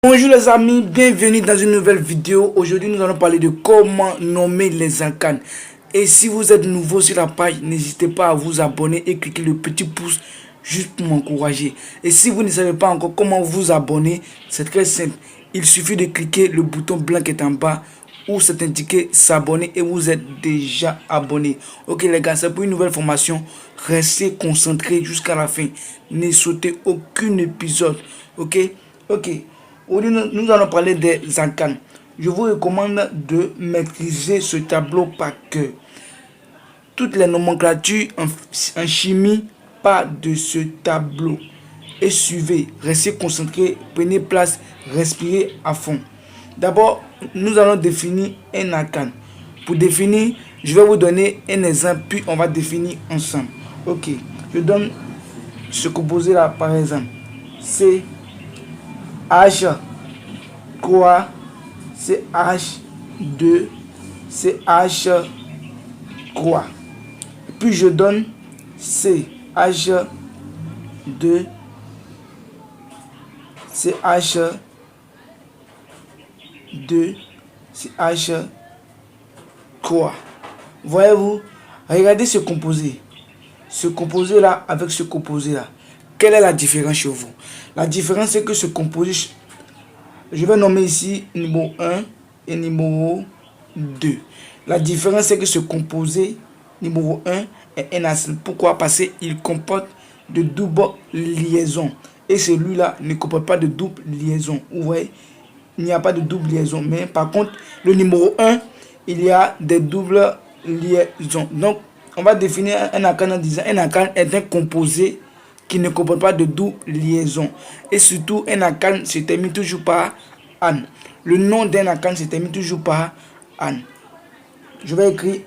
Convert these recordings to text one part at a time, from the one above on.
Bonjour les amis, bienvenue dans une nouvelle vidéo. Aujourd'hui nous allons parler de comment nommer les alcanes. Et si vous êtes nouveau sur la page, n'hésitez pas à vous abonner et cliquer le petit pouce juste pour m'encourager. Et si vous ne savez pas encore comment vous abonner, c'est très simple. Il suffit de cliquer le bouton blanc qui est en bas où c'est indiqué s'abonner et vous êtes déjà abonné. Ok les gars, c'est pour une nouvelle formation. Restez concentrés jusqu'à la fin. Ne sautez aucun épisode. Ok. Aujourd'hui, nous allons parler des alcanes. Je vous recommande de maîtriser ce tableau par cœur. Toutes les nomenclatures en chimie partent de ce tableau. Et suivez, restez concentrés, prenez place, respirez à fond. D'abord, nous allons définir un alcane. Pour définir, je vais vous donner un exemple, puis on va définir ensemble. Ok, je donne ce composé là par exemple. CH3, CH2, CH3. Puis je donne CH2, CH2, CH3. Voyez-vous, regardez ce composé. Ce composé là avec ce composé là. Quelle est la différence chez vous? La différence c'est que ce composé, je vais nommer ici numéro 1 et numéro 2. La différence c'est que ce composé numéro 1 est un acide. Pourquoi? Parce qu'il comporte de doubles liaisons. Et celui-là ne comporte pas de double liaison. Vous voyez, il n'y a pas de double liaison. Mais par contre, le numéro 1, il y a des doubles liaisons. Donc, on va définir un alcane en disant un alcane est un composé qui ne comporte pas de double liaison. Et surtout, un alcane se termine toujours par -ane. Le nom d'un alcane se termine toujours par -ane. Je vais écrire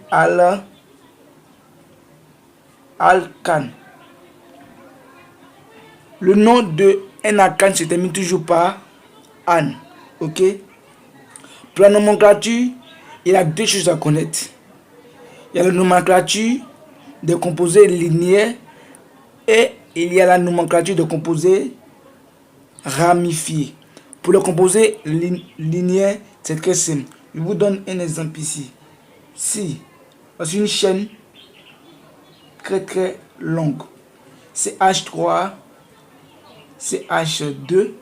alcane. Le nom de un alcane se termine toujours par -ane. Ok? Pour la nomenclature, il y a deux choses à connaître. Il y a la nomenclature des composés linéaires et il y a la nomenclature des composés ramifiés. Pour le composé linéaire, c'est très simple. Je vous donne un exemple ici. Si c'est une chaîne très longue, CH3, CH2,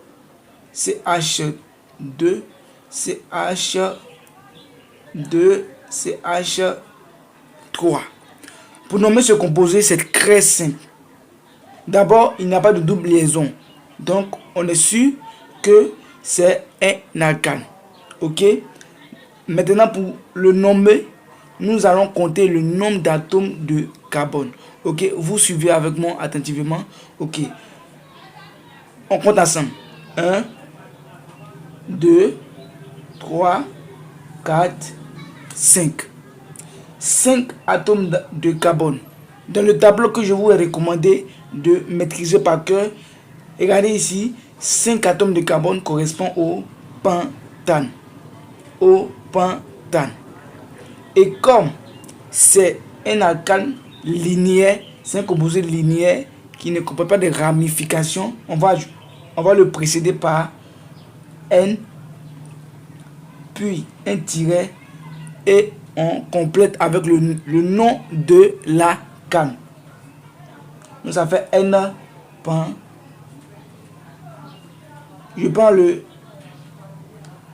CH2, CH2, CH3. Pour nommer ce composé, c'est très simple. D'abord, il n'y a pas de double liaison. Donc, on est sûr que c'est un alcane. Ok? Maintenant, pour le nommer, nous allons compter le nombre d'atomes de carbone. Ok? Vous suivez avec moi attentivement. Ok. On compte ensemble. 1, 2, 3, 4, 5. 5 atomes de carbone. Dans le tableau que je vous ai recommandé de maîtriser par cœur, regardez ici, 5 atomes de carbone correspondent au pentane. Et comme c'est un alcane linéaire, c'est un composé linéaire qui ne comporte pas de ramifications, on va le précéder par N, puis un tiret, et on complète avec le nom de la canne. Donc ça fait N pan. Je prends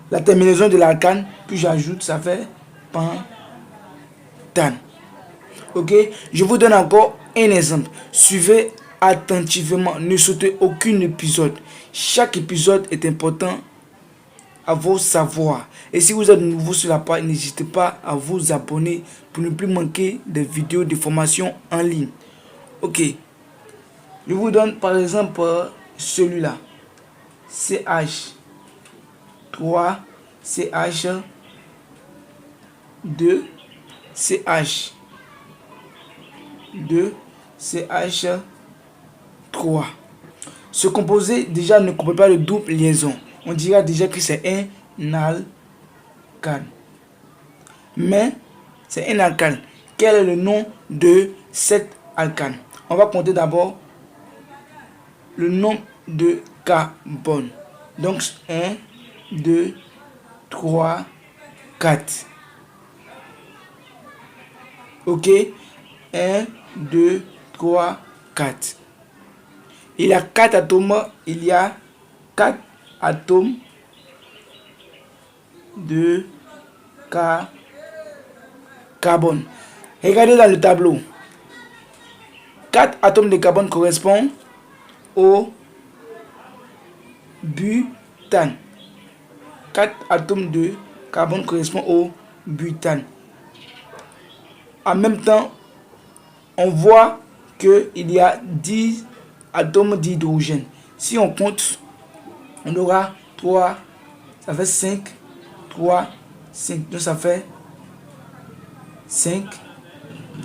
la terminaison de la canne, puis j'ajoute, ça fait pentane. Ok, je vous donne encore un exemple. Suivez attentivement, ne sautez aucun épisode. Chaque épisode est important à vos savoirs. Et si vous êtes nouveau sur la page, n'hésitez pas à vous abonner pour ne plus manquer des vidéos de formation en ligne. Ok, je vous donne par exemple celui-là. CH3, CH2, CH2, CH3. Ce composé déjà ne comporte pas de double liaison. On dira déjà que c'est un alcane. Mais c'est un alcane. Quel est le nom de cet alcane? On va compter d'abord le nombre de carbone. Donc 1, 2, 3, 4. Ok, 1, 2, 3, 4. Il y a 4 atomes, il y a 4 atomes de carbone. Regardez dans le tableau. 4 atomes de carbone correspondent au butane. 4 atomes de carbone correspondent au butane. En même temps, on voit qu'il y a 10 atomes d'hydrogène. Si on compte, on aura 3, ça fait 5, 3, 5. Donc ça fait 5,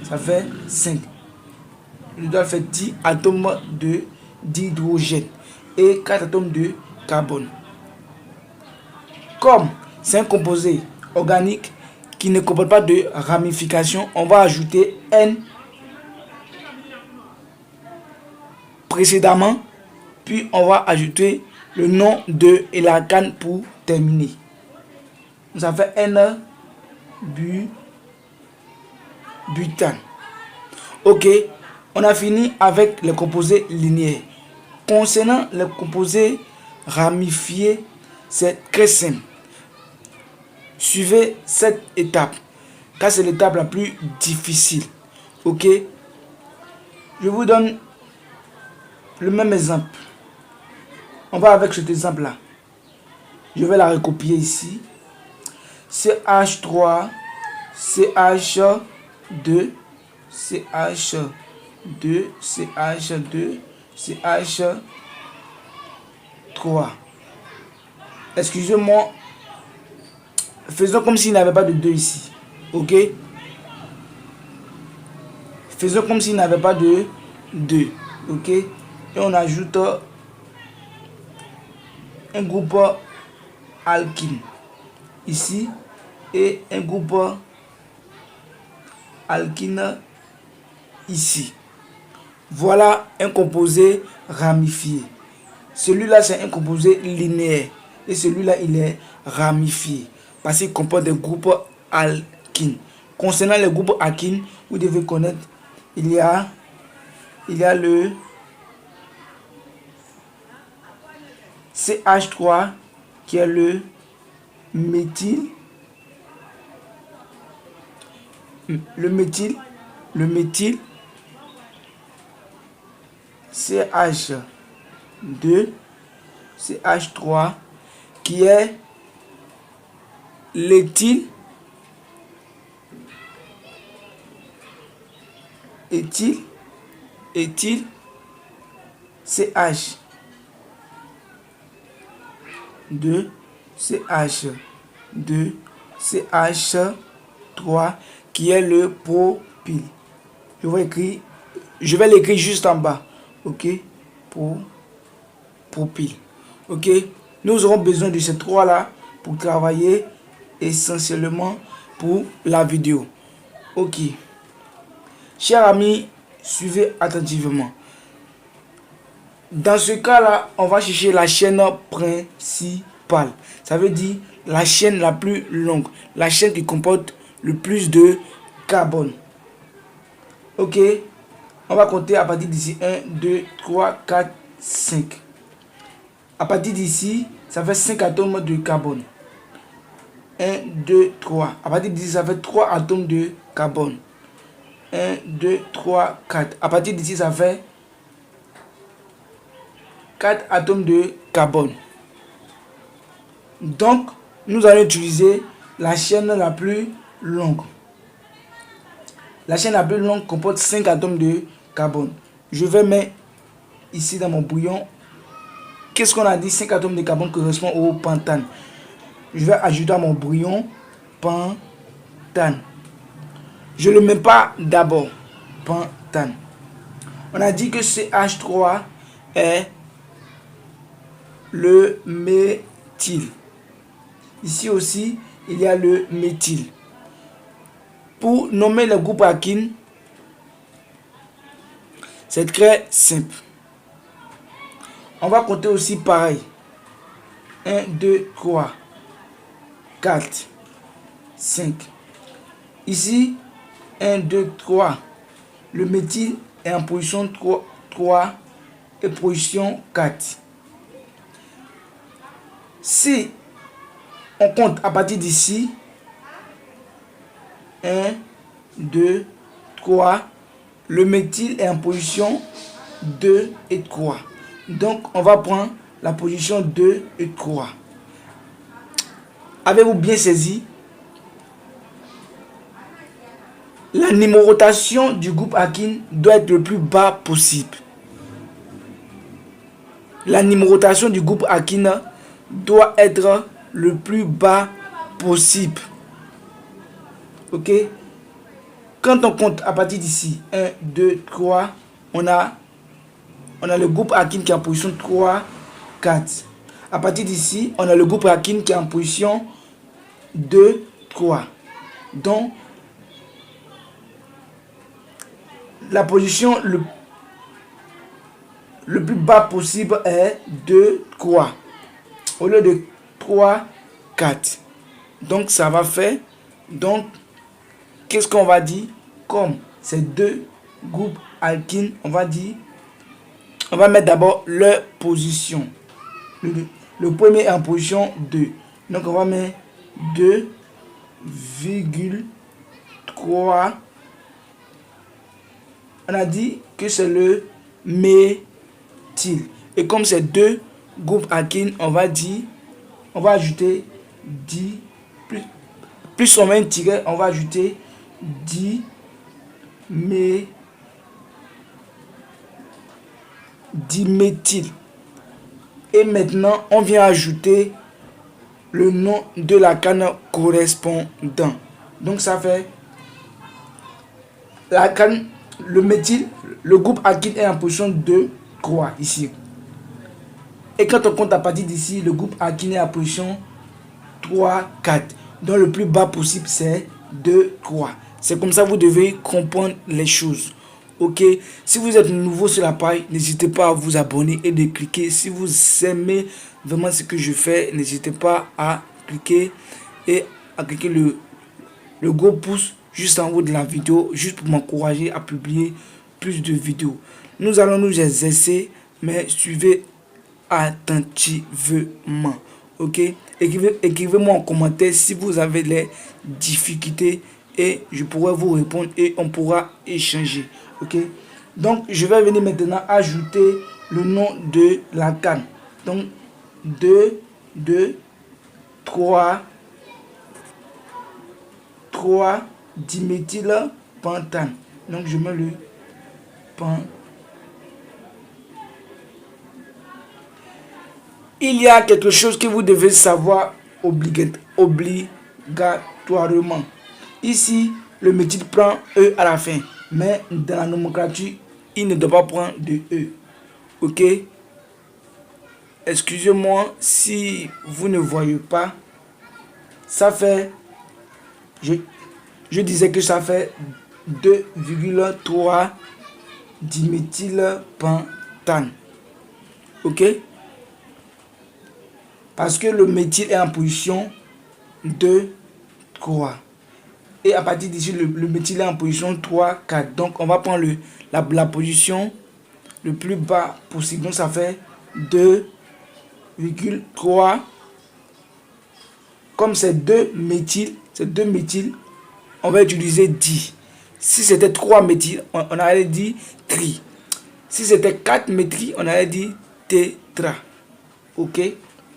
ça fait 5. Il doit faire 10 atomes d'hydrogène et 4 atomes de carbone. Comme c'est un composé organique qui ne comporte pas de ramification, on va ajouter N précédemment, puis on va ajouter le nom de et la canne pour terminer. Ça fait N butane. Ok, on a fini avec les composés linéaires. Concernant les composés ramifiés, c'est très simple. Suivez cette étape, car c'est l'étape la plus difficile. Ok, je vous donne le même exemple. On va avec cet exemple là. Je vais la recopier ici. CH3, CH2, CH2, CH2, CH3. Excusez-moi. Faisons comme s'il n'y avait pas de 2 ici. Ok? Faisons comme s'il n'y avait pas de 2. Ok? Et on ajoute un groupe alkyle ici et un groupe alkyle ici. Voilà un composé ramifié. Celui-là, c'est un composé linéaire. Et celui-là, il est ramifié. Parce qu'il comporte des groupes alkynes. Concernant les groupes alkynes, vous devez connaître, il y a le CH3 qui est le méthyle. Le méthyle CH2, CH3 qui est l'éthyle, CH2, CH3 qui est le propyle. Je vais l'écrire juste en bas. Ok, propyle. Ok, nous aurons besoin de ces trois là pour travailler essentiellement pour la vidéo. Ok, chers amis, suivez attentivement. Dans ce cas là, on va chercher la chaîne principale. Ça veut dire la chaîne la plus longue, la chaîne qui comporte le plus de carbone. Ok, on va compter à partir d'ici 1, 2, 3, 4, 5. À partir d'ici, ça fait 5 atomes de carbone. 1, 2, 3. À partir d'ici, ça fait 3 atomes de carbone. 1, 2, 3, 4. À partir d'ici, ça fait 4 atomes de carbone. Donc, nous allons utiliser la chaîne la plus longue. La chaîne la plus longue comporte 5 atomes de carbone. Je vais mettre ici dans mon bouillon. Qu'est-ce qu'on a dit? 5 atomes de carbone correspondent au pentane. Je vais ajouter à mon bouillon pentane. Je ne le mets pas d'abord. Pentane. On a dit que CH3 est le méthyle. Ici aussi, il y a le méthyle. Pour nommer le groupe alkyle, c'est très simple. On va compter aussi pareil. 1, 2, 3, 4, 5. Ici, 1, 2, 3. Le méthyle est en position 3 et position 4. Si on compte à partir d'ici, 1, 2, 3, le méthyle est en position 2 et 3. Donc, on va prendre la position 2 et 3. Avez-vous bien saisi? La numérotation du groupe alkyle doit être le plus bas possible. La numérotation du groupe alkyle doit être le plus bas possible. Ok? Quand on compte à partir d'ici, 1, 2, 3, on a le groupe alkyle qui est en position 3, 4. À partir d'ici, on a le groupe alkyle qui est en position 2, 3. Donc, la position le plus bas possible est 2, 3. Au lieu de 3, 4. Donc, ça va faire. Donc, qu'est-ce qu'on va dire? Comme ces deux groupes alkynes, on va dire, on va mettre d'abord leur position. Le premier est en position 2. Donc, on va mettre 2,3. On a dit que c'est le méthyle. Et comme c'est deux groupes alkynes, on va ajouter 10. Plus on met un tiret, on va ajouter 10 diméthyl. Et maintenant, on vient ajouter le nom de la canne correspondant. Donc ça fait la canne, le méthyle, le groupe alkyle est en position 2, 3 ici. Et quand on compte à partir d'ici, le groupe alkyle est en position 3, 4. Donc le plus bas possible c'est 2, 3. C'est comme ça que vous devez comprendre les choses. Ok, si vous êtes nouveau sur la page, n'hésitez pas à vous abonner et de cliquer. Si vous aimez vraiment ce que je fais, n'hésitez pas à cliquer et à cliquer le gros pouce juste en haut de la vidéo, juste pour m'encourager à publier plus de vidéos. Nous allons nous exercer, mais suivez attentivement. Ok, écrivez-moi en commentaire si vous avez les difficultés et je pourrai vous répondre et on pourra échanger. Ok, donc je vais venir maintenant ajouter le nom de la canne. Donc 2, 2, 3 diméthylpentane. Donc je mets le pentane. Il y a quelque chose que vous devez savoir obligatoirement. Ici, le méthyle prend E à la fin. Mais dans la nomenclature, il ne doit pas prendre de E. Ok? Excusez-moi si vous ne voyez pas. Ça fait... Je disais que ça fait 2,3 diméthylpentane. Ok? Parce que le méthyle est en position 2, 3. Et à partir d'ici, le méthyle est en position 3, 4. Donc, on va prendre la position le plus bas possible. Donc, ça fait 2,3. Comme c'est 2 méthyl, on va utiliser 10. Si c'était 3 méthyl, on allait dire tri. Si c'était 4 méthyl, on allait dire tétra. Ok?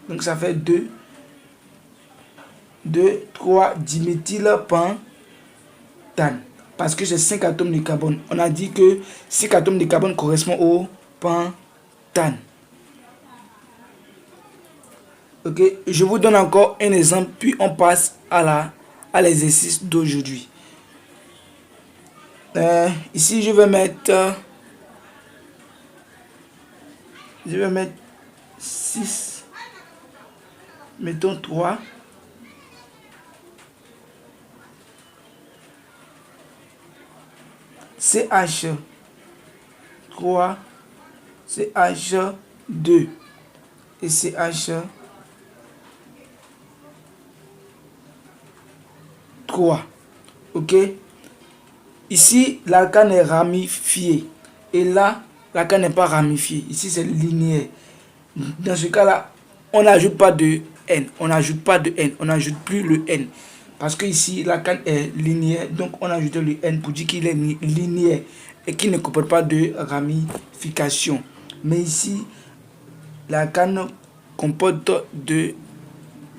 Donc, ça fait 2, 3 diméthylpentane. Parce que c'est 5 atomes de carbone. On a dit que 5 atomes de carbone correspondent au pentane. Ok, je vous donne encore un exemple, puis on passe à l'exercice d'aujourd'hui. Ici, je vais mettre 6. Mettons 3. CH3, CH2 et CH3. 3. Ok. Ici, l'alcane est ramifié. Et là, l'alcane n'est pas ramifié. Ici, c'est linéaire. Dans ce cas-là, on n'ajoute pas de N. On n'ajoute pas de N. On n'ajoute plus le N. Parce que ici, l'alcane est linéaire. Donc, on ajoute le N pour dire qu'il est linéaire et qu'il ne comporte pas de ramification. Mais ici, l'alcane comporte de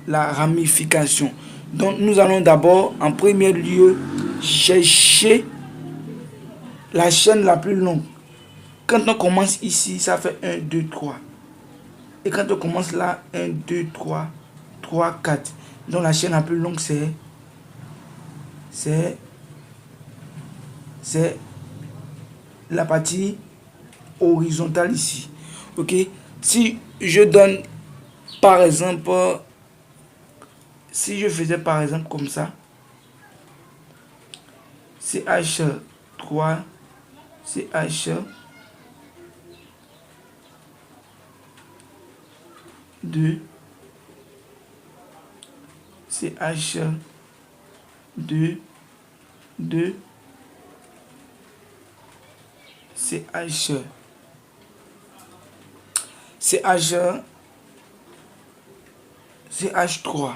la ramification. Donc, nous allons d'abord, en premier lieu, chercher la chaîne la plus longue. Quand on commence ici, ça fait 1, 2, 3. Et quand on commence là, 1, 2, 3, 3, 4. Donc la chaîne la plus longue, c'est la partie horizontale ici. Ok. Si je donne, par exemple, si je faisais par exemple comme ça, CH3, CH2, CH2, 2, CH, CH3.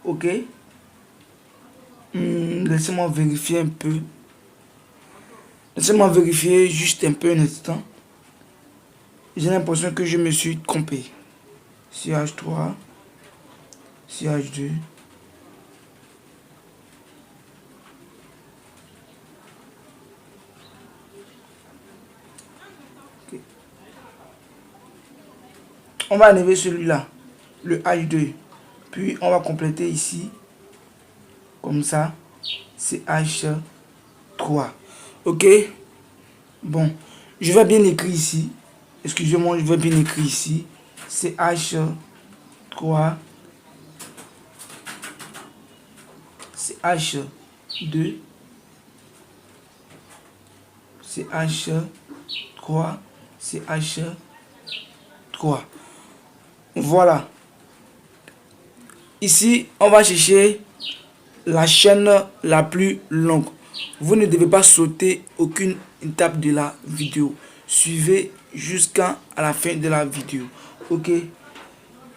Ok. Laissez-moi vérifier un peu. Laissez-moi vérifier juste un peu un instant. J'ai l'impression que je me suis trompé. CH3, CH2. Okay. On va enlever celui-là, le H2. Puis on va compléter ici, comme ça, CH3. Ok. Bon, je vais bien écrire ici. Excusez-moi, je vais bien écrire ici. CH3, CH2, CH3, CH3. Voilà. Ici, on va chercher la chaîne la plus longue. Vous ne devez pas sauter aucune étape de la vidéo. Suivez jusqu'à la fin de la vidéo. Ok.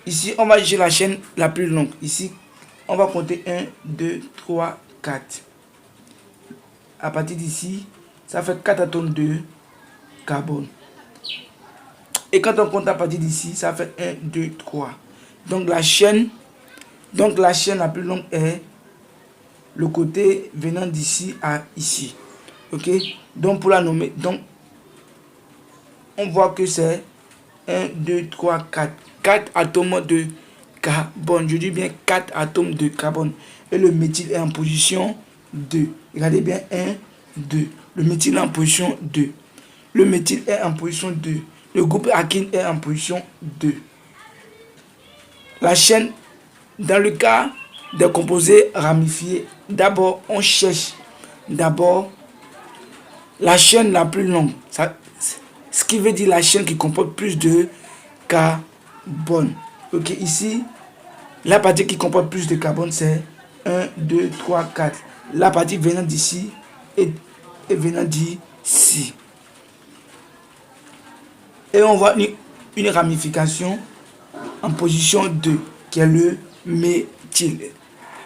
Ici, on va chercher la chaîne la plus longue. Ici, on va compter 1, 2, 3, 4. À partir d'ici, ça fait 4 atomes de carbone. Et quand on compte à partir d'ici, ça fait 1, 2, 3. Donc la chaîne la plus longue est le côté venant d'ici à ici. Ok. Donc pour la nommer, donc on voit que c'est 1, 2, 3, 4. 4 atomes de carbone. Je dis bien 4 atomes de carbone. Et le méthyle est en position 2. Regardez bien 1, 2. Le méthyle est en position 2. Le méthyle est en position 2. Le groupe alkyle est en position 2. La chaîne, dans le cas des composés ramifiés, d'abord on cherche d'abord la chaîne la plus longue. Ce qui veut dire la chaîne qui comporte plus de carbone. Ok, ici, la partie qui comporte plus de carbone, c'est 1, 2, 3, 4. La partie venant d'ici et venant d'ici. Et on voit une ramification en position 2, qui est le méthyle.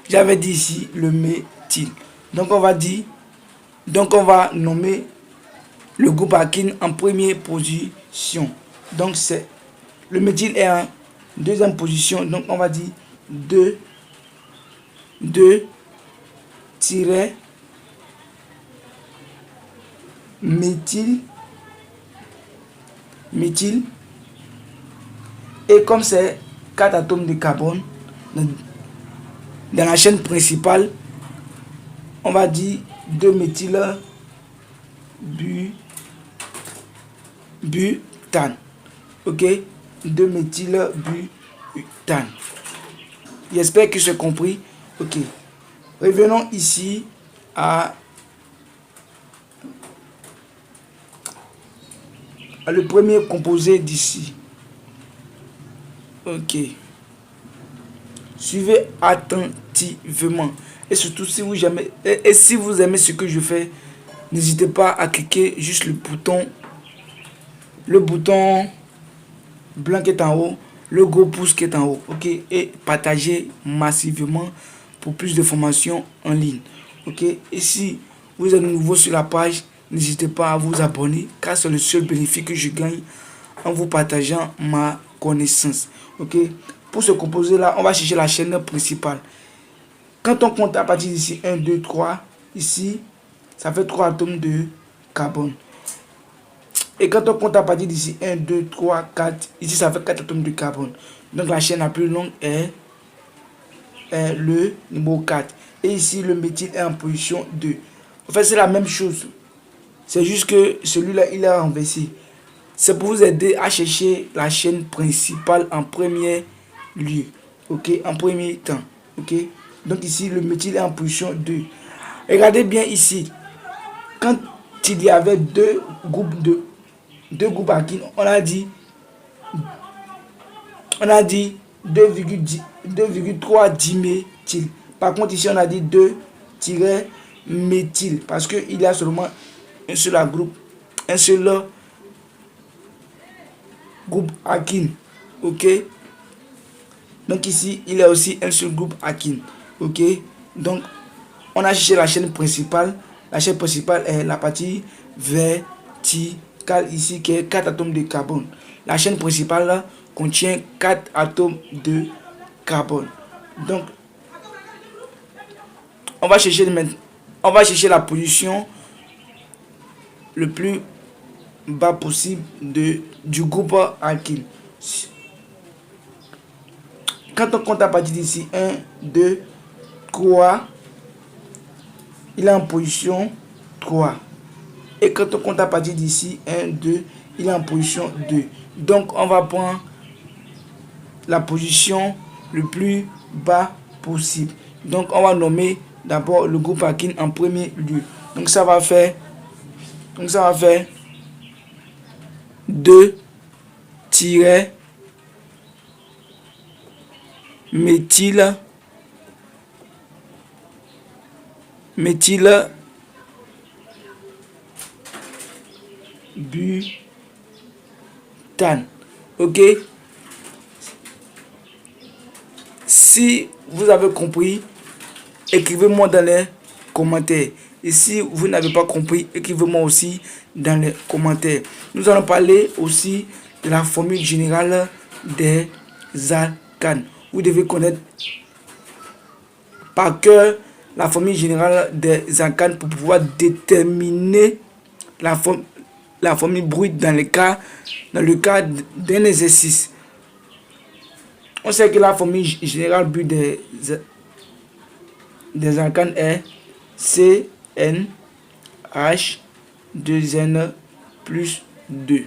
J'avais dit ici le méthyle. Donc on va nommer le groupe alkyle en première position. Donc c'est le méthyle est en deuxième position. Donc on va dire 2 méthyle. Et comme c'est 4 atomes de carbone dans la chaîne principale, on va dire 2 méthyle butane. Ok, 2 méthyle butane. J'espère que c'est compris. Ok, revenons ici à le premier composé d'ici. Ok, Suivez attentivement. Et surtout, si vous aimez ce que je fais, n'hésitez pas à cliquer juste le bouton blanc qui est en haut, le gros pouce qui est en haut, ok, et partagez massivement pour plus de formations en ligne, ok. Et si vous êtes nouveau sur la page, n'hésitez pas à vous abonner, car c'est le seul bénéfice que je gagne en vous partageant ma connaissance, ok. Pour ce composé là, on va chercher la chaîne principale. Quand on compte à partir d'ici 1 2 3, ici ça fait 3 atomes de carbone. Et quand on compte à partir d'ici 1 2 3 4, ici ça fait 4 atomes de carbone. Donc la chaîne la plus longue est le numéro 4. Et ici le méthyle est en position 2. En fait c'est la même chose. C'est juste que celui-là il est renversé. C'est pour vous aider à chercher la chaîne principale en premier lieu. Ok, en premier temps. Ok. Donc ici le méthyle est en position 2. Regardez bien ici. Quand il y avait deux groupes alkynes, on a dit 2,3 diméthyle. Par contre ici on a dit 2-méthyle parce qu'il y a seulement un seul groupe alkyne, ok. Donc ici il y a aussi un seul groupe alkyne, ok. Donc on a cherché la chaîne principale. La chaîne principale est la partie verticale ici qui est 4 atomes de carbone. La chaîne principale là, contient 4 atomes de carbone. Donc on va chercher la position le plus bas possible du groupe alkyle. Quand on compte à partir d'ici 1 2 3, il est en position 3. Et quand on compte à partir d'ici 1 2, il est en position 2. Donc on va prendre la position le plus bas possible. Donc on va nommer d'abord le groupe alkyle en premier lieu. Donc ça va faire 2-méthyle butane. Ok. Si vous avez compris, écrivez-moi dans les commentaires. Et si vous n'avez pas compris, écrivez-moi aussi dans les commentaires. Nous allons parler aussi de la formule générale des alcanes. Vous devez connaître par cœur la formule générale des alcanes pour pouvoir déterminer la formule brute dans le cas d'un exercice. On sait que la formule générale brute des alcanes est CnH2n plus 2.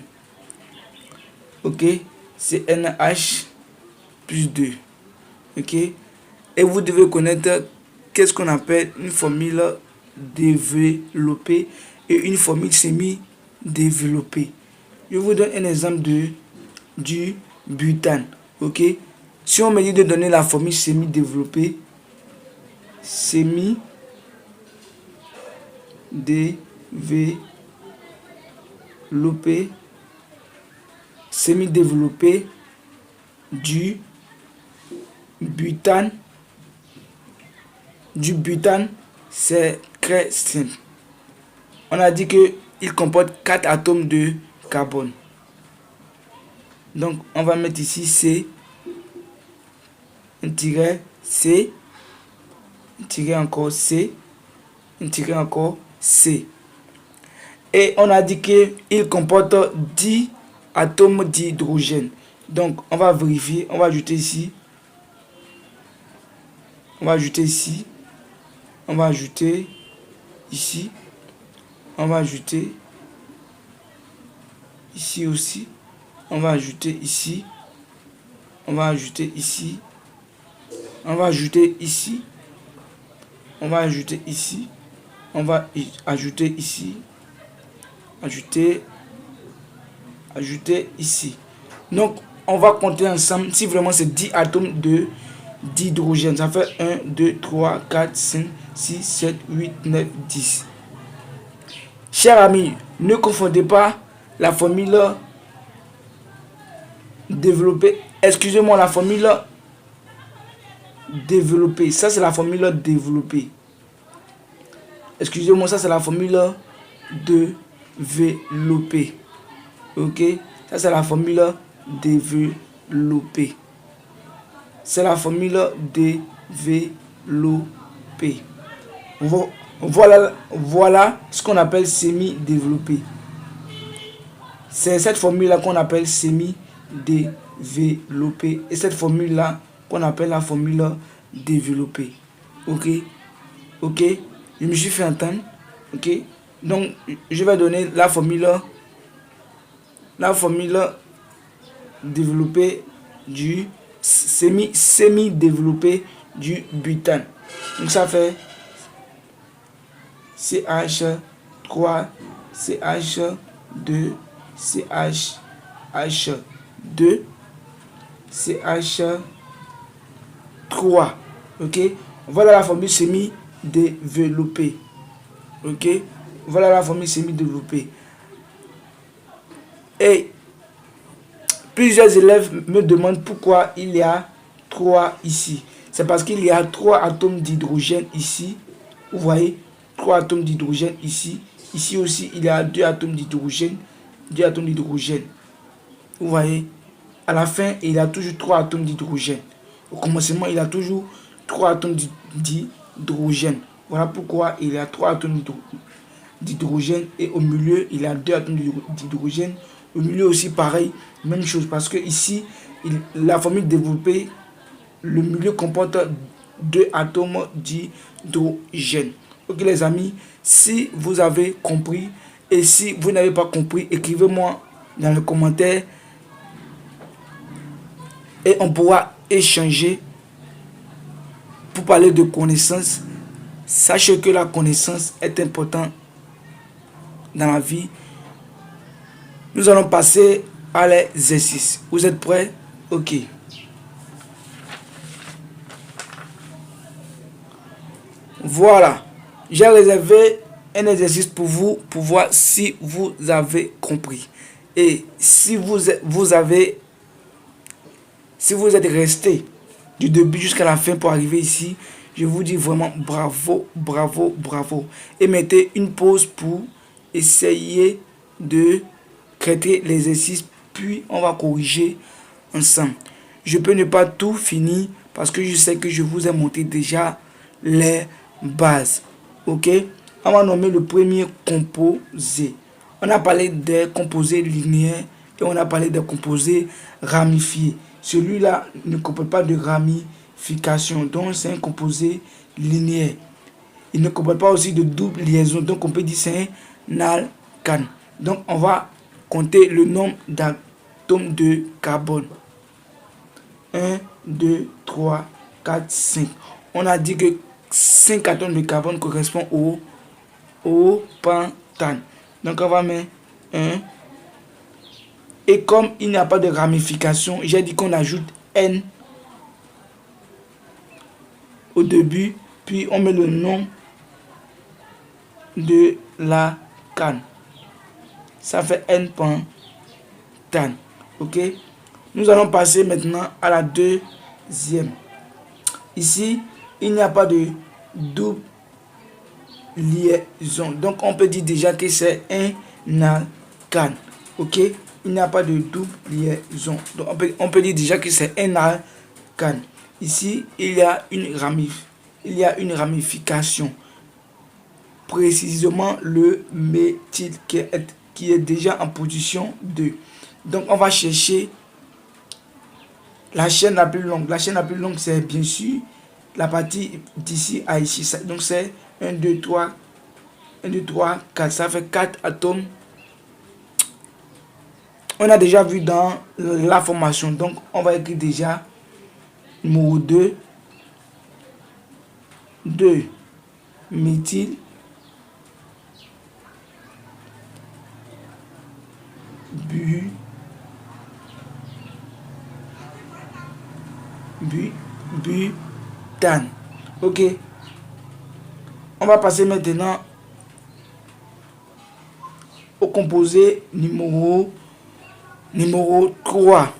Ok, CnH plus 2. Ok, et vous devez connaître qu'est-ce qu'on appelle une formule développée et une formule semi-développée. Je vous donne un exemple du butane. Ok, si on me dit de donner la formule semi-développée, semi-développé du butane, c'est très simple. On a dit que il comporte 4 atomes de carbone. Donc on va mettre ici C, un tiret C, un tiret encore C, un tiret encore C. Et on a dit qu'il comporte 10 atomes d'hydrogène. Donc on va vérifier, on va ajouter ici, on va ajouter ici, on va ajouter ici, on va ajouter ici aussi, on va ajouter ici, on va ajouter ici, on va ajouter ici, on va ajouter ici, on va ajouter ici, ajouter ici. Donc on va compter ensemble si vraiment c'est 10 atomes d'hydrogène. Ça fait 1, 2, 3, 4, 5, 6, 7, 8, 9, 10. Chers amis, ne confondez pas la formule développée. Excusez-moi, la formule développée. Ça, c'est la formule développée. Excusez-moi, ça, c'est la formule développée. Ok? Ça, c'est la formule développée. C'est la formule développée. Voilà ce qu'on appelle semi-développé. C'est cette formule-là qu'on appelle semi-développé. Et cette formule-là qu'on appelle la formule développée. Ok? Ok? Je me suis fait entendre. Ok? Donc, je vais donner la formule développée du semi-développé du butane. Donc, ça fait CH3, CH2, CH2, CH3. Ok? Voilà la formule semi-développée. Ok? Voilà la formule semi-développée. Et plusieurs élèves me demandent pourquoi il y a 3 ici. C'est parce qu'il y a 3 atomes d'hydrogène ici. Vous voyez, 3 atomes d'hydrogène ici. Ici aussi, il y a 2 atomes d'hydrogène. 2 atomes d'hydrogène. Vous voyez, à la fin, il y a toujours 3 atomes d'hydrogène. Au commencement, il y a toujours 3 atomes d'hydrogène. Voilà pourquoi il y a 3 atomes d'hydrogène. Et au milieu, il y a 2 atomes d'hydrogène. Au milieu aussi, pareil, même chose. Parce que ici, la formule développée, le milieu comporte 2 atomes d'hydrogène. Ok les amis, si vous avez compris et si vous n'avez pas compris, écrivez-moi dans les commentaires et on pourra échanger pour parler de connaissance. Sachez que la connaissance est importante dans la vie. Nous allons passer à l'exercice. Vous êtes prêts? Ok. Voilà. J'ai réservé un exercice pour vous, pour voir si vous avez compris. Et si vous êtes resté du début jusqu'à la fin pour arriver ici, je vous dis vraiment bravo, bravo, bravo. Et mettez une pause pour essayer de traiter l'exercice, puis on va corriger ensemble. Je peux ne pas tout finir parce que je sais que je vous ai montré déjà les bases. Ok? On va nommer le premier composé. On a parlé des composés linéaires et on a parlé des composés ramifiés. Celui-là ne comporte pas de ramification, donc c'est un composé linéaire. Il ne comporte pas aussi de double liaison, donc on peut dire c'est un alcane. Donc on va compter le nombre d'atomes de carbone. 1, 2, 3, 4, 5. On a dit que 5 atomes de carbone correspondent au pentane. Donc on va mettre 1. Et comme il n'y a pas de ramification, j'ai dit qu'on ajoute N au début, puis on met le nom de la canne. Ça fait N pentane. Ok? Nous allons passer maintenant à la deuxième. Ici, il n'y a pas de double liaison. Donc, on peut dire déjà que c'est un alcane. Ok? Il n'y a pas de double liaison. Donc, on peut dire déjà que c'est un alcane. Ici, il y a une ramification. Précisément le méthyle qui est déjà en position 2. Donc, on va chercher la chaîne la plus longue. La chaîne la plus longue, c'est bien sûr la partie d'ici à ici. Donc, c'est 1, 2, 3, 4. Ça fait 4 atomes. On a déjà vu dans la formation. Donc, on va écrire déjà numéro 2. 2 méthyle. butane. Ok. On va passer maintenant au composé numéro 3.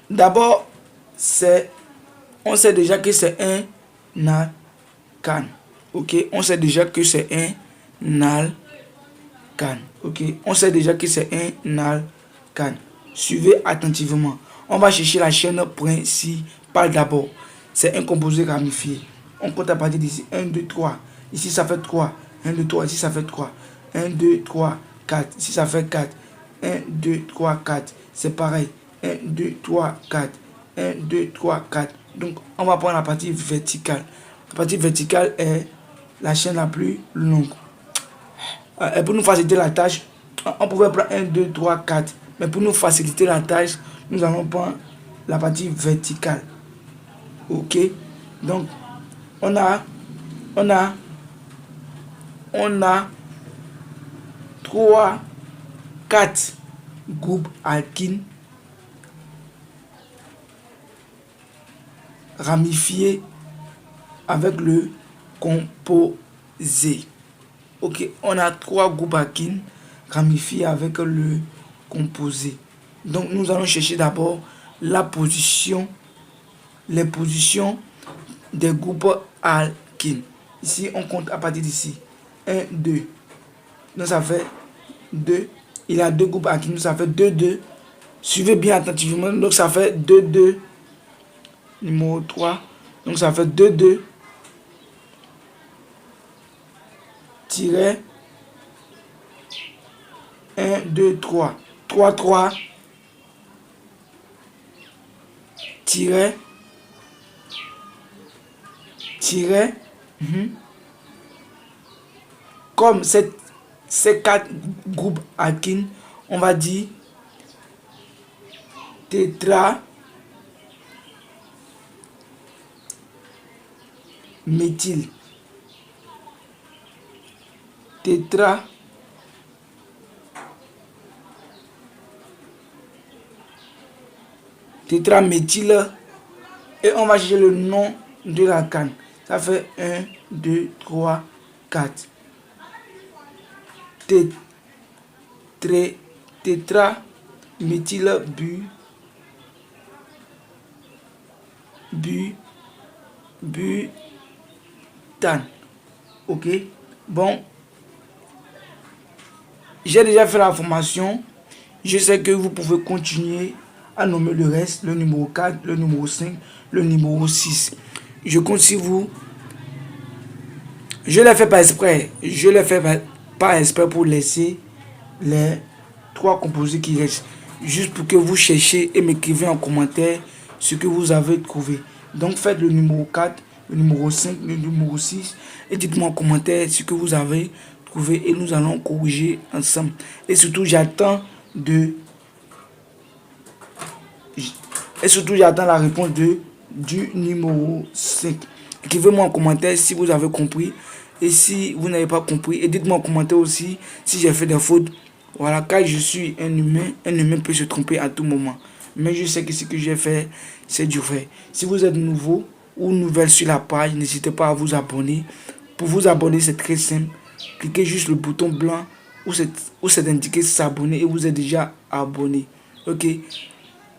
D'abord, on sait déjà que c'est un alcane. Ok, on sait déjà que c'est un alcane. Ok, on sait déjà que c'est un alcane. Suivez attentivement. On va chercher la chaîne principale d'abord. C'est un composé ramifié. On compte à partir d'ici. 1, 2, 3. Ici, ça fait 3. 1, 2, 3. Ici, ça fait 3. 1, 2, 3, 4. Ici, ça fait 4. 1, 2, 3, 4. C'est pareil. 1, 2, 3, 4. 1, 2, 3, 4. Donc, on va prendre la partie verticale. La partie verticale est la chaîne la plus longue. Et pour nous faciliter la tâche, on pouvait prendre 1, 2, 3, 4. Mais pour nous faciliter la tâche, nous allons prendre la partie verticale. Ok. Donc, on a 3, 4 groupes alkynes ramifiés avec le composé. Ok, on a 3 groupes alkynes ramifiés avec le composé. Donc nous allons chercher d'abord les positions des groupes alkynes. Ici, on compte à partir d'ici. 1, 2. Donc ça fait 2. Il y a 2 groupes alkynes. Ça fait 2, 2. Suivez bien attentivement. Donc ça fait 2, 2. Numéro 3. Donc ça fait 2, 2. Tiret 1, 2, 3. 3, 3. Tiret. Comme ces 4 groupes alkynes, on va dire tétraméthyle. Tétraméthyle. Et on va chercher le nom de l'alcane. Ça fait 1, 2, 3, 4. Tétraméthyle butane. Ok. Bon. J'ai déjà fait la formation. Je sais que vous pouvez continuer à nommer le reste, le numéro 4, le numéro 5, le numéro 6. Je compte sur vous. Je l'ai fait pas exprès. Je l'ai fait pas exprès pour laisser les 3 composés qui restent. Juste pour que vous cherchiez et m'écrivez en commentaire ce que vous avez trouvé. Donc faites le numéro 4, le numéro 5, le numéro 6 et dites-moi en commentaire ce que vous avez trouvé et nous allons corriger ensemble. Et surtout j'attends la réponse du numéro 5. Écrivez-moi en commentaire si vous avez compris et si vous n'avez pas compris. Et dites-moi en commentaire aussi si j'ai fait des fautes. Voilà, car je suis un humain peut se tromper à tout moment. Mais je sais que ce que j'ai fait, c'est du vrai. Si vous êtes nouveau ou nouvelle sur la page, n'hésitez pas à vous abonner. Pour vous abonner, c'est très simple. Cliquez juste le bouton blanc où c'est indiqué s'abonner et vous êtes déjà abonné. Ok. Et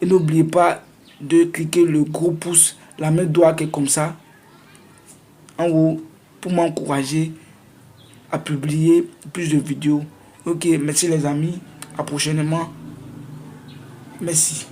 n'oubliez pas de cliquer le gros pouce, la main droite qui est comme ça, en haut, pour m'encourager à publier plus de vidéos. Ok, merci les amis. À prochainement. Merci.